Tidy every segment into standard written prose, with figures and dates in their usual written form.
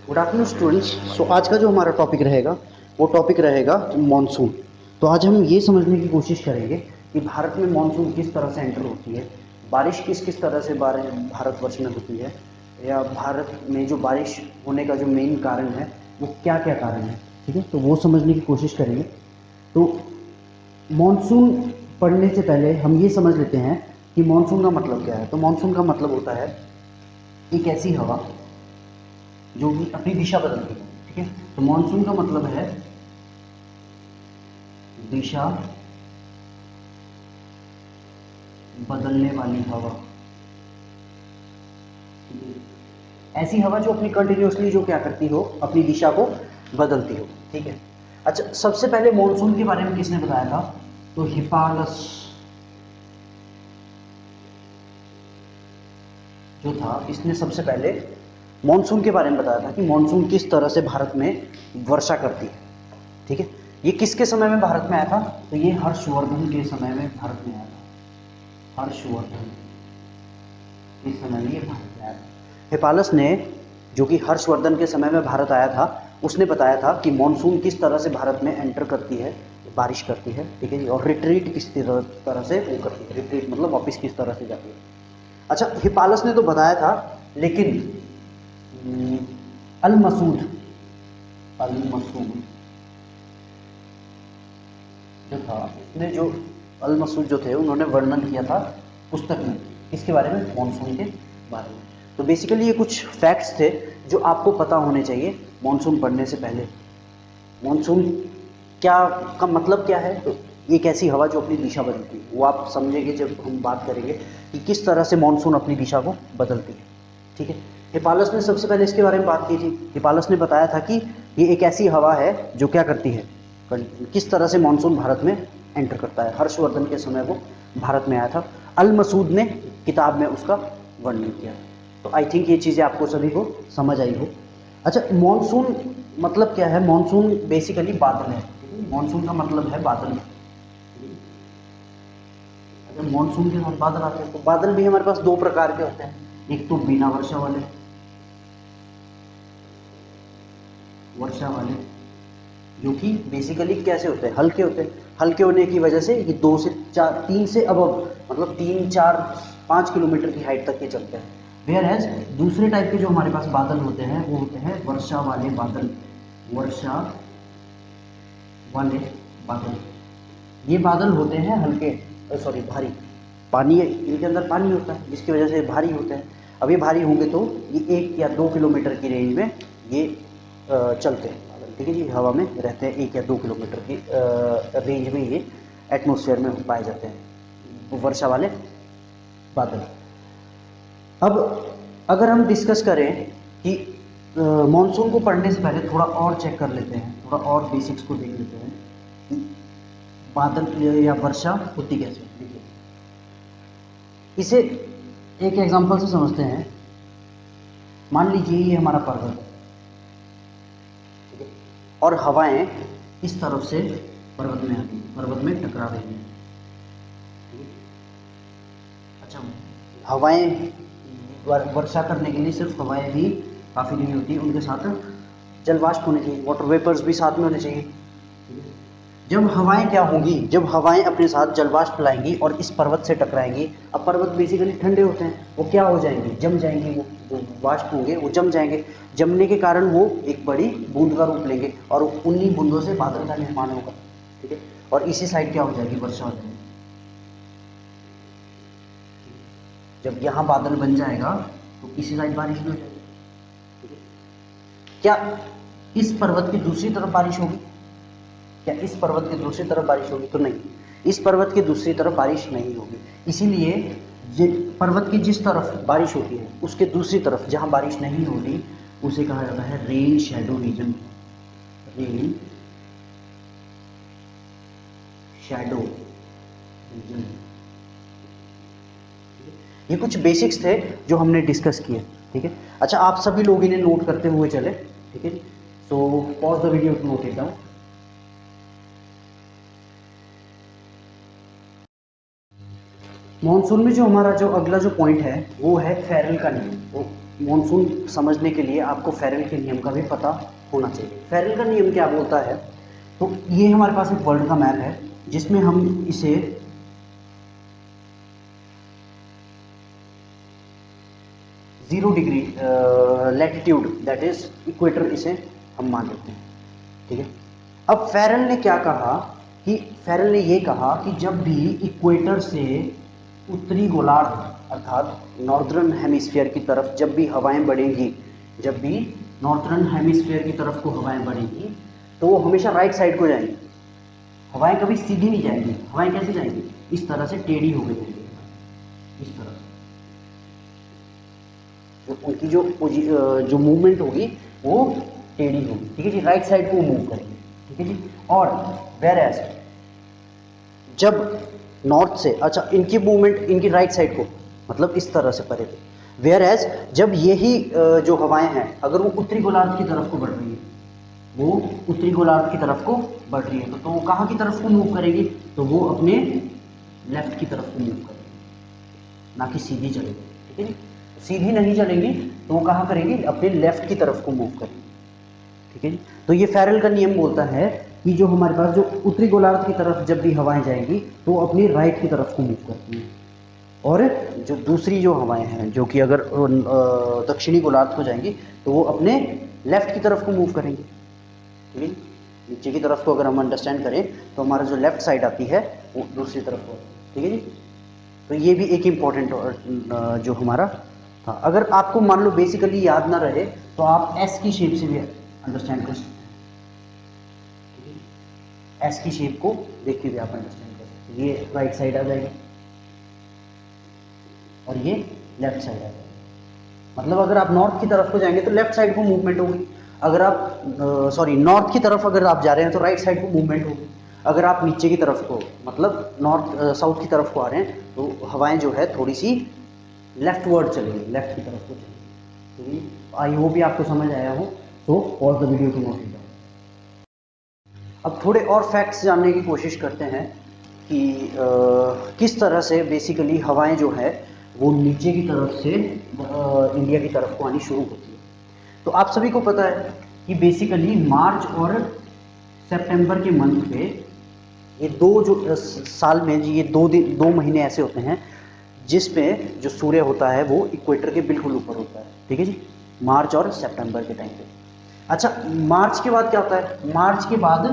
Good afternoon students. सो आज का जो हमारा टॉपिक रहेगा वो टॉपिक रहेगा मॉनसून। तो आज हम ये समझने की कोशिश करेंगे कि भारत में मॉनसून किस तरह से एंटर होती है, बारिश किस किस तरह से भारतवर्ष में होती है, या भारत में जो बारिश होने का जो मेन कारण है वो क्या क्या कारण है। ठीक है, तो वो समझने की कोशिश करेंगे। तो मॉनसून पढ़ने से पहले हम ये समझ लेते हैं कि मॉनसून का मतलब क्या है। तो मॉनसून का मतलब होता है एक ऐसी हवा जो कि अपनी दिशा बदलती है। ठीक है, तो मॉनसून का मतलब है दिशा बदलने वाली हवा। ऐसी हवा जो अपनी कंटिन्यूसली जो क्या करती हो, अपनी दिशा को बदलती हो। ठीक है, अच्छा, सबसे पहले मॉनसून के बारे में किसने बताया था? तो हिपालस जो था, इसने सबसे पहले मॉनसून के बारे में बताया था कि मॉनसून किस तरह से भारत में वर्षा करती है। ठीक है, ये किसके समय में भारत में आया था? तो ये हर्षवर्धन के समय में भारत में आया था। हर्षवर्धन के समय में ये भारत में आया था। हिपालस ने, जो कि हर्षवर्धन के समय में भारत आया था, उसने बताया था कि मॉनसून किस तरह से भारत में एंटर करती है, बारिश करती है। ठीक है, और रिट्रीट किस तरह से वो करती है। रिट्रीट मतलब वापस किस तरह से जाती है। अच्छा, हिपालस ने तो बताया था, लेकिन अल मसूद अल मसूद जो था, उसने जो अल मसूद जो थे, उन्होंने वर्णन किया था पुस्तक में इसके बारे में, मॉनसून के बारे में। तो बेसिकली ये कुछ फैक्ट्स थे जो आपको पता होने चाहिए मॉनसून पढ़ने से पहले। मॉनसून क्या का मतलब क्या है? तो एक ऐसी हवा जो अपनी दिशा बदलती है, वो आप समझेंगे जब हम बात करेंगे कि किस तरह से मॉनसून अपनी दिशा को बदलती है। ठीक है, हिपालस ने सबसे पहले इसके बारे में बात की थी। हिपालस ने बताया था कि ये एक ऐसी हवा है जो क्या करती है, किस तरह से मॉनसून भारत में एंटर करता है। हर्षवर्धन के समय वो भारत में आया था। अल मसूद ने किताब में उसका वर्णन किया। तो आई थिंक ये चीज़ें आपको सभी को समझ आई हो। अच्छा, मॉनसून मतलब क्या है? मॉनसून बेसिकली बादल है। मॉनसून का मतलब है बादल। अगर मॉनसून के साथ बादल आते हैं तो बादल भी हमारे पास दो प्रकार के होते हैं। एक तो बिना वर्षा वाले जो कि बेसिकली कैसे होते हैं, हल्के होते हैं। हल्के होने की वजह से ये 2 से 4, 3 से अब मतलब 3, 4, 5 किलोमीटर की हाइट तक के चलते हैं। वेयर एज दूसरे टाइप के जो हमारे पास बादल होते हैं वो होते हैं वर्षा वाले बादल। वर्षा वाले बादल, ये बादल होते हैं हल्के, सॉरी भारी। पानी, इनके अंदर पानी होता है जिसकी वजह से भारी होते हैं। अब ये भारी होंगे तो ये 1 या 2 किलोमीटर की रेंज में ये चलते हैं बादल। ठीक है जी, हवा में रहते हैं 1 या 2 किलोमीटर की रेंज में ये एटमॉस्फेयर में पाए जाते हैं वर्षा वाले बादल। अब अगर हम डिस्कस करें कि मॉनसून को पढ़ने से पहले थोड़ा और चेक कर लेते हैं, थोड़ा और बेसिक्स को देख लेते हैं कि बादल या वर्षा होती कैसे। देखिए, इसे एक एग्जांपल से समझते हैं। मान लीजिए ये हमारा पर्वत है, ठीक है, और हवाएं इस तरफ से पर्वत में आती हैं, पर्वत में टकरा रही हैं। ठीक है? अच्छा, हवाएं वर्षा करने के लिए सिर्फ हवाएं ही काफ़ी नहीं होती, उनके साथ जलवाष्प होने चाहिए, वाटर वेपर्स भी साथ में होने चाहिए। ठीक है? जब हवाएं क्या होंगी, जब हवाएं अपने साथ जलवाष्प लाएंगी और इस पर्वत से टकराएंगी। अब पर्वत बेसिकली ठंडे होते हैं, वो क्या हो जाएंगे, जम जाएंगे। वो जो वाष्प होंगे वो जम जाएंगे। जमने के कारण वो एक बड़ी बूंद का रूप लेंगे और उन्हीं बूंदों से बादल का निर्माण होगा। ठीक है, और इसी साइड क्या हो जाएगी, वर्षा हो जाएगी। जब यहाँ बादल बन जाएगा तो इसी साइड बारिश भी हो जाएगी। ठीक है? क्या इस पर्वत की दूसरी तरफ बारिश होगी? क्या इस पर्वत की दूसरी तरफ बारिश होगी? तो नहीं, इस पर्वत की दूसरी तरफ बारिश नहीं होगी। इसीलिए ये पर्वत की जिस तरफ बारिश होती है उसके दूसरी तरफ जहां बारिश नहीं होती उसे कहा जाता है rain shadow reason. Rain shadow reason. ये कुछ बेसिक्स थे जो हमने डिस्कस किए। ठीक है, अच्छा, आप सभी लोग इन्हें नोट करते हुए चले। ठीक है, so pause the video to note it down. Monsoon में जो हमारा जो अगला जो पॉइंट है वो है फेरल का नियम। वो मॉनसून समझने के लिए आपको फेरल के नियम का भी पता होना चाहिए। फेरल का नियम क्या बोलता है, तो ये हमारे पास एक वर्ल्ड का मैप है जिसमें हम इसे zero degree latitude that is equator इसे हम मान लेते हैं, ठीक है। अब फेरल ने क्या कहा कि फेरल ने ये कहा कि जब भी इक्वेटर से उत्तरी गोलार्ध अर्थात नॉर्दर्न हेमिस्फीयर की तरफ जब भी हवाएं बढ़ेंगी, जब भी नॉर्दर्न हेमिस्फीयर की तरफ को हवाएं बढ़ेंगी तो वो हमेशा राइट साइड को जाएंगी। हवाएं कभी सीधी नहीं जाएंगी। हवाएं कैसे जाएंगी, इस तरह से टेढ़ी होकर जाएंगी, इस तरह से। जो उनकी जो मूवमेंट होगी वो टेढ़ी होगी, ठीक है जी, राइट साइड को मूव करेंगे, ठीक है जी। और वेयर एज जब नॉर्थ से, अच्छा इनकी मूवमेंट इनकी राइट साइड को मतलब इस तरह से परे थे, वेयर एज जब यही जो हवाएं हैं अगर वो उत्तरी गोलार्ध की तरफ को बढ़ रही है, वो उत्तरी गोलार्ध की तरफ को बढ़ रही है तो वो कहाँ की तरफ को मूव करेगी, तो वो अपने लेफ्ट की तरफ को मूव करेगी, ना कि सीधी चलेगी, ठीक है जी। सीधी नहीं चलेंगी तो वो कहाँ करेगी, अपने लेफ्ट की तरफ को मूव करेगी, ठीक है जी। तो ये फेरल का नियम बोलता है कि जो हमारे पास जो उत्तरी गोलार्ध की तरफ जब भी हवाएं जाएंगी तो वो अपनी राइट की तरफ को मूव करती हैं, और जो दूसरी जो हवाएं हैं जो कि अगर दक्षिणी गोलार्ध को जाएंगी तो वो अपने लेफ्ट की तरफ को मूव करेंगे, ठीक है। नीचे की तरफ को अगर हम अंडरस्टैंड करें तो हमारा जो लेफ्ट साइड आती है वो दूसरी तरफ को, ठीक है जी। तो ये भी एक इम्पॉर्टेंट जो हमारा था। अगर आपको मान लो बेसिकली याद ना रहे तो आप एस की शेप से भी अंडरस्टैंड कर सकते हैं, एस की शेप को देख के भी आप अंडरस्टैंड कर सकते हैं। ये राइट साइड आ जाएगी और ये लेफ्ट साइड आ जाएगी। मतलब अगर आप नॉर्थ की तरफ को जाएंगे तो लेफ्ट साइड को मूवमेंट होगी, अगर आप नॉर्थ की तरफ अगर आप जा रहे हैं तो राइट साइड को मूवमेंट होगी। अगर आप नीचे की तरफ को मतलब नॉर्थ साउथ की तरफ को आ रहे हैं तो हवाएं जो है थोड़ी सी लेफ्ट वर्ड चलेगी, लेफ्ट की तरफ को चलेगी। तो आई होप ये आपको समझ आया हो, तो pause the video to note it down. अब थोड़े और फैक्ट्स जानने की कोशिश करते हैं कि किस तरह से बेसिकली हवाएं जो है वो नीचे की तरफ से इंडिया की तरफ को आनी शुरू होती है। तो आप सभी को पता है कि बेसिकली मार्च और सितंबर के मंथ पे ये दो जो साल में जी ये दो महीने ऐसे होते हैं जिसपे जो सूर्य होता है वो इक्वेटर के बिल्कुल ऊपर होता है, ठीक है जी, मार्च और सितंबर के टाइम पे। अच्छा मार्च के बाद क्या होता है, मार्च के बाद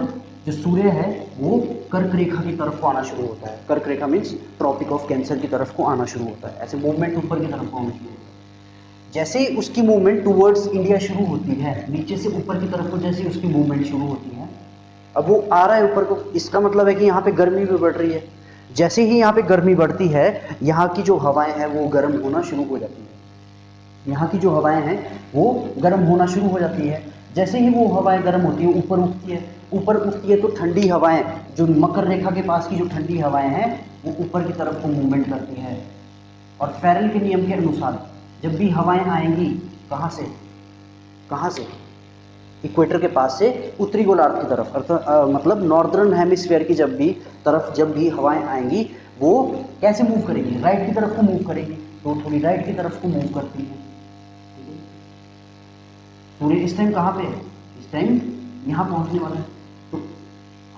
जो सूर्य है वो कर्क रेखा की तरफ को आना शुरू होता है। कर्क रेखा मीन्स ट्रॉपिक ऑफ कैंसर की तरफ को आना शुरू होता है, ऐसे मूवमेंट ऊपर की तरफ को आना शुरू होता है। जैसे ही उसकी मूवमेंट टूवर्ड्स इंडिया शुरू होती है, नीचे से ऊपर की तरफ को जैसे ही उसकी मूवमेंट शुरू होती है, अब वो आ रहा है ऊपर को, इसका मतलब है कि यहाँ पे गर्मी भी बढ़ रही है। जैसे ही यहाँ पे गर्मी बढ़ती है यहाँ की जो हवाएं हैं वो गर्म होना शुरू हो जाती है, यहाँ की जो हवाएं हैं वो गर्म होना शुरू हो जाती है। जैसे ही वो हवाएं गर्म होती है ऊपर उठती है, ऊपर उठती है तो ठंडी हवाएं जो मकर रेखा के पास की जो ठंडी हवाएं हैं वो ऊपर की तरफ को मूवमेंट करती है। और फेरल के नियम के अनुसार जब भी हवाएं आएंगी कहाँ से इक्वेटर के पास से उत्तरी गोलार्ध की तरफ अर्थात मतलब नॉर्दर्न हेमिस्फीयर की जब भी हवाएं आएंगी वो कैसे मूव करेंगी, राइट की तरफ को मूव करेंगी, तो थोड़ी राइट की तरफ को मूव करती है। सूर्य इस टाइम कहाँ पे है, इस टाइम यहाँ पहुँचने वाला है, तो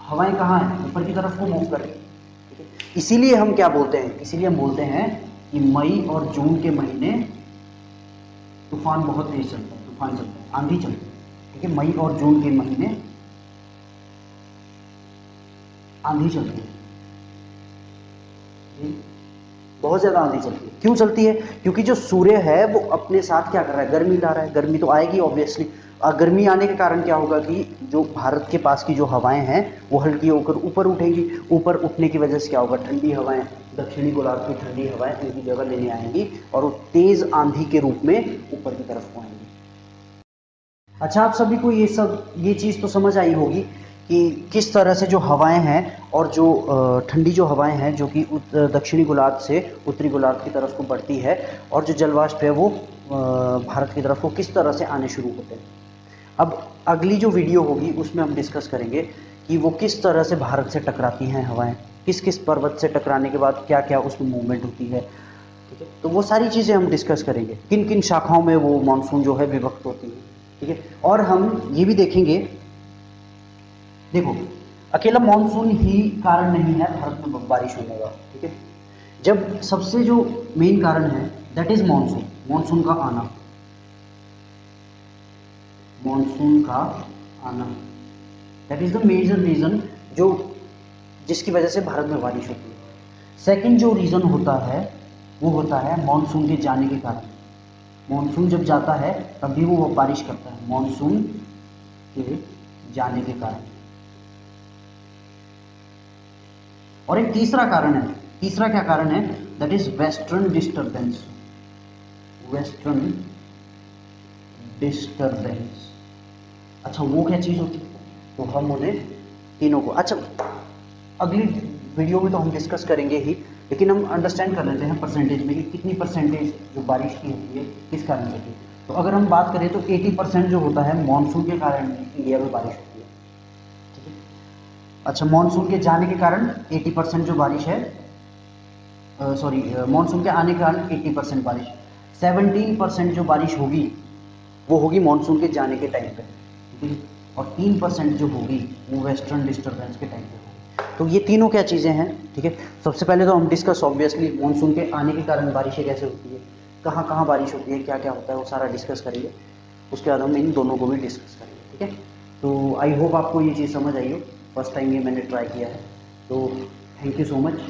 हवाएं कहाँ है, ऊपर की तरफ को मूव कर रही है। इसीलिए हम क्या बोलते हैं, इसीलिए हम बोलते हैं कि मई और जून के महीने तूफान बहुत तेज चलता है, तूफान चलता है, आंधी चलती है, ठीक है। मई और जून के महीने आंधी चलती है, बहुत ज्यादा आंधी चलती है। क्यों चलती है, क्योंकि जो सूर्य है वो अपने साथ क्या कर रहा है, गर्मी ला रहा है। गर्मी तो आएगी ऑब्वियसली, और गर्मी आने के कारण क्या होगा कि जो भारत के पास की जो हवाएं हैं वो हल्की होकर ऊपर उठेंगी। ऊपर उठने की वजह से क्या होगा, ठंडी हवाएं, दक्षिणी गोलार्ध की ठंडी हवाएं उनकी जगह लेने आएंगी और वो तेज आंधी के रूप में ऊपर की तरफ को आएंगी। अच्छा आप सभी को ये चीज़ तो समझ आई होगी कि किस तरह से जो हवाएं हैं और जो ठंडी जो हवाएं हैं जो कि दक्षिणी गोलार्ध से उत्तरी गोलार्ध की तरफ को बढ़ती है और जो जलवाष्प है वो भारत की तरफ को किस तरह से आने शुरू होते हैं। अब अगली जो वीडियो होगी उसमें हम डिस्कस करेंगे कि वो किस तरह से भारत से टकराती हैं हवाएं, किस किस पर्वत से टकराने के बाद क्या क्या उसमें मूवमेंट होती है। ठीक है, तो वो सारी चीज़ें हम डिस्कस करेंगे, किन किन शाखाओं में वो मानसून जो है विभक्त होती है। ठीक है, और हम ये भी देखेंगे, देखो अकेला मानसून ही कारण नहीं है भारत में बारिश होने का। ठीक है, जब सबसे जो मेन कारण है दैट इज मानसून, मानसून का आना, मानसून का आना that is the major reason जो जिसकी वजह से भारत में बारिश होती है। सेकंड जो रीजन होता है वो होता है मानसून के जाने के कारण। मानसून जब जाता है तब भी वो बारिश करता है, मानसून के जाने के कारण। और एक तीसरा कारण है, तीसरा क्या कारण है, that is western disturbance, western disturbance. अच्छा वो क्या चीज होती है, तो हम उन्हें तीनों को, अच्छा अगली वीडियो में तो हम डिस्कस करेंगे ही, लेकिन हम अंडरस्टैंड कर लेते हैं परसेंटेज में कि कितनी परसेंटेज जो बारिश की होती है किस कारण से होती है। तो अगर हम बात करें तो 80% जो होता है मानसून के कारण इंडिया में बारिश होती है। ठीक है, अच्छा मानसून के जाने के कारण 80% जो बारिश है, सॉरी मानसून के आने के कारण 80% बारिश, 17% जो बारिश होगी वो होगी मानसून के जाने के टाइम पे। ठीक है, और 3% जो होगी वो वेस्टर्न डिस्टर्बेंस के टाइम पे होगी। तो ये तीनों क्या चीज़ें हैं। ठीक है, सबसे पहले तो हम डिस्कस ऑब्वियसली मानसून के आने के कारण बारिशें कैसे होती है, कहाँ कहाँ बारिश होती है, क्या क्या होता है, वो सारा डिस्कस करेंगे। उसके बाद हम इन दोनों को भी डिस्कस करेंगे। ठीक है, तो आई होप आपको ये चीज़ समझ आई हो, फर्स्ट टाइम ये मैंने ट्राई किया है, तो थैंक यू सो मच।